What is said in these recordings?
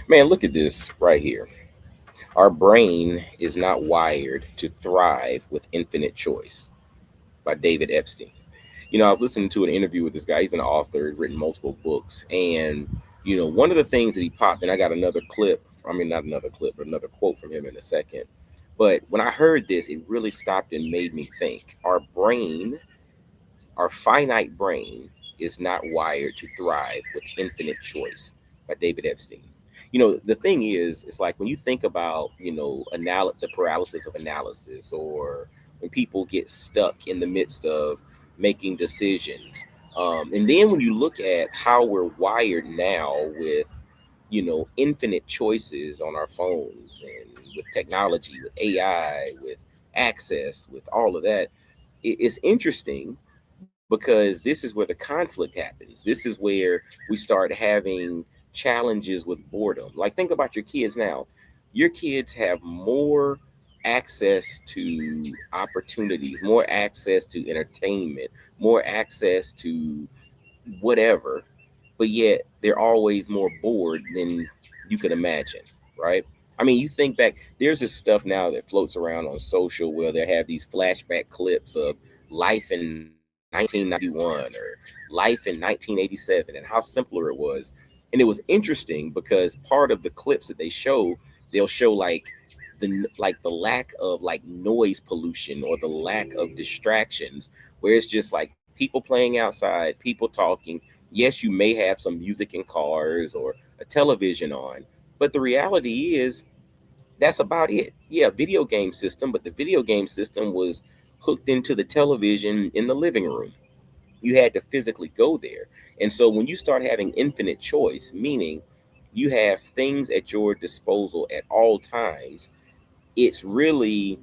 Man, look at this right here. Our brain is not wired to thrive with infinite choice by David Epstein. I was listening to an interview with this guy. He's an author, he's written multiple books. And, one of the things that he popped, and I got another clip, I mean, not another clip, but another quote from him in a second. But when I heard this, it really stopped and made me think. Our finite brain, is not wired to thrive with infinite choice by David Epstein. The thing is, it's like when you think about, the paralysis of analysis, or when people get stuck in the midst of making decisions. And then when you look at how we're wired now with, infinite choices on our phones and with technology, with AI, with access, with all of that, it's interesting because this is where the conflict happens. This is where we start having challenges with boredom. Like, think about your kids now. Your kids have more access to opportunities, more access to entertainment, more access to whatever, but yet they're always more bored than you could imagine, right? I mean, you think back, there's this stuff now that floats around on social where they have these flashback clips of life in 1991 or life in 1987 and how simpler it was. And it was interesting because part of the clips that they show, they'll show like the lack of like noise pollution or the lack of distractions, where it's just like people playing outside, people talking. Yes, you may have some music in cars or a television on, but the reality is that's about it. Yeah, video game system, but the video game system was hooked into the television in the living room. You had to physically go there. And so when you start having infinite choice, meaning you have things at your disposal at all times, it's really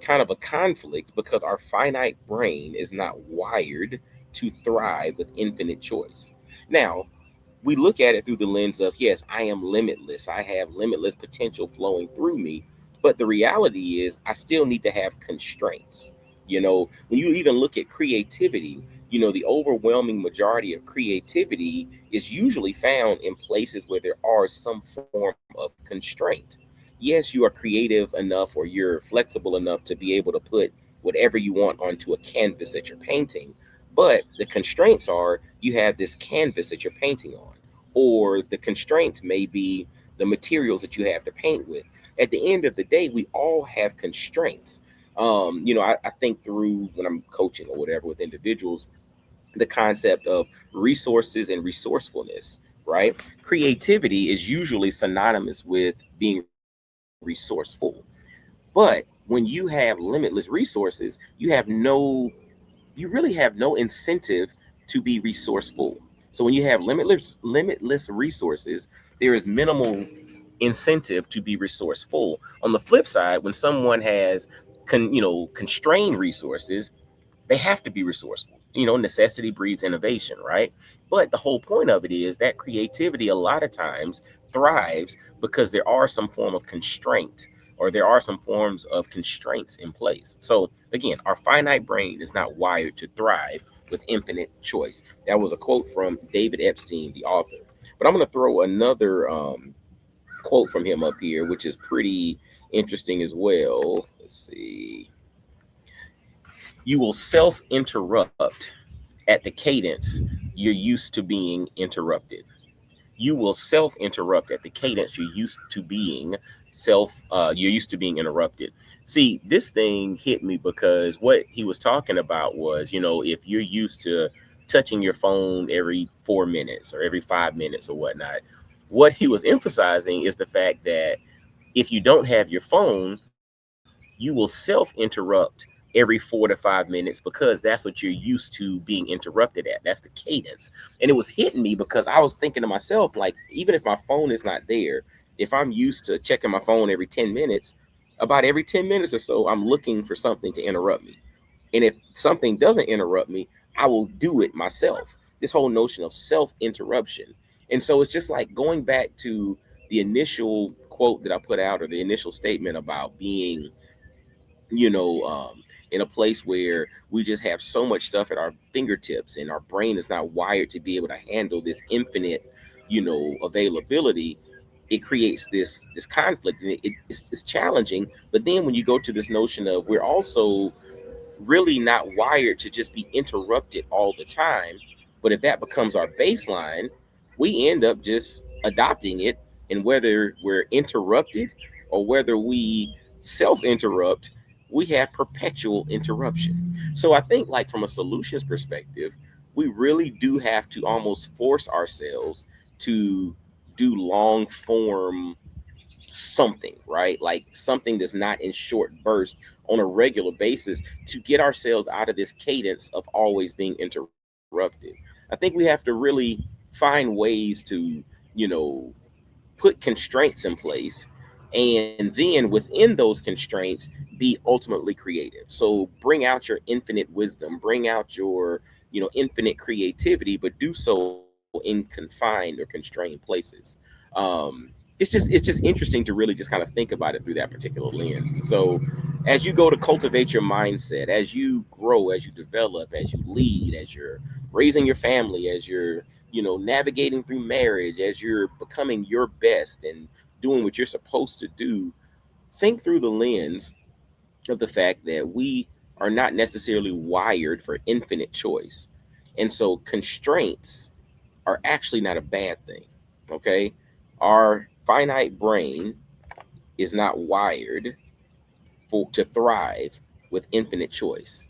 kind of a conflict because our finite brain is not wired to thrive with infinite choice. Now, we look at it through the lens of, yes, I am limitless. I have limitless potential flowing through me. But the reality is, I still need to have constraints. When you even look at creativity, the overwhelming majority of creativity is usually found in places where there are some form of constraint. Yes, you are creative enough or you're flexible enough to be able to put whatever you want onto a canvas that you're painting. But the constraints are you have this canvas that you're painting on, or the constraints may be the materials that you have to paint with. At the end of the day, we all have constraints. I think through when I'm coaching or whatever with individuals, the concept of resources and resourcefulness, right? Creativity is usually synonymous with being resourceful. But when you have limitless resources, you really have no incentive to be resourceful. So when you have limitless resources, there is minimal incentive to be resourceful. On the flip side, when someone has constrained resources, they have to be resourceful. Necessity breeds innovation, right? But the whole point of it is that creativity a lot of times thrives because there are some form of constraint, or there are some forms of constraints in place. So again, our finite brain is not wired to thrive with infinite choice. That was a quote from David Epstein, the author. But I'm going to throw another quote from him up here, which is pretty interesting as well. Let's see. You will self interrupt at the cadence you're used to being interrupted. You will self interrupt at the cadence you're used to being interrupted. See, this thing hit me because what he was talking about was, if you're used to touching your phone every 4 minutes or every 5 minutes or whatnot, what he was emphasizing is the fact that if you don't have your phone, you will self interrupt every 4 to 5 minutes because that's what you're used to being interrupted at. That's the cadence. And it was hitting me because I was thinking to myself, like, even if my phone is not there, if I'm used to checking my phone every 10 minutes, about every 10 minutes or so, I'm looking for something to interrupt me. And if something doesn't interrupt me, I will do it myself. This whole notion of self interruption. And so it's just like going back to the initial quote that I put out, or the initial statement about being, you know, um, in a place where we just have so much stuff at our fingertips and our brain is not wired to be able to handle this infinite, availability. it creates this conflict, and it's challenging. But then when you go to this notion of we're also really not wired to just be interrupted all the time. But if that becomes our baseline, we end up just adopting it. And whether we're interrupted or whether we self interrupt, we have perpetual interruption. So I think, like, from a solutions perspective, we really do have to almost force ourselves to do long form something, right? Like something that's not in short bursts on a regular basis to get ourselves out of this cadence of always being interrupted. I think we have to really find ways to, you know, put constraints in place, and then within those constraints be ultimately creative. So bring out your infinite wisdom, bring out your, infinite creativity, but do so in confined or constrained places. It's just interesting to really just kind of think about it through that particular lens. So as you go to cultivate your mindset, as you grow, as you develop, as you lead, as you're raising your family, as you're, navigating through marriage, as you're becoming your best and doing what you're supposed to do, think through the lens of the fact that we are not necessarily wired for infinite choice. And so constraints are actually not a bad thing. Okay. Our finite brain is not wired for to thrive with infinite choice.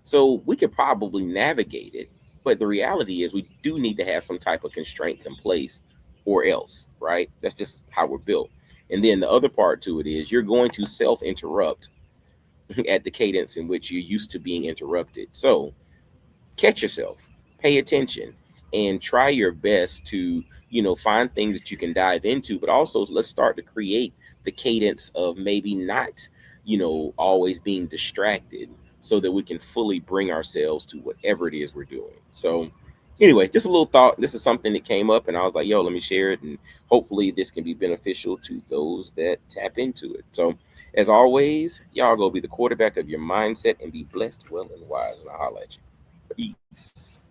So we could probably navigate it, but the reality is we do need to have some type of constraints in place or else, right? That's just how we're built. And then the other part to it is you're going to self interrupt at the cadence in which you're used to being interrupted. So catch yourself, pay attention, and try your best to, find things that you can dive into. But also, let's start to create the cadence of maybe not, always being distracted, so that we can fully bring ourselves to whatever it is we're doing. So anyway, just a little thought. This is something that came up, and I was like, yo, let me share it, and hopefully this can be beneficial to those that tap into it. So as always, y'all go be the quarterback of your mindset and be blessed, well, and wise. And I'll holler at you. Peace.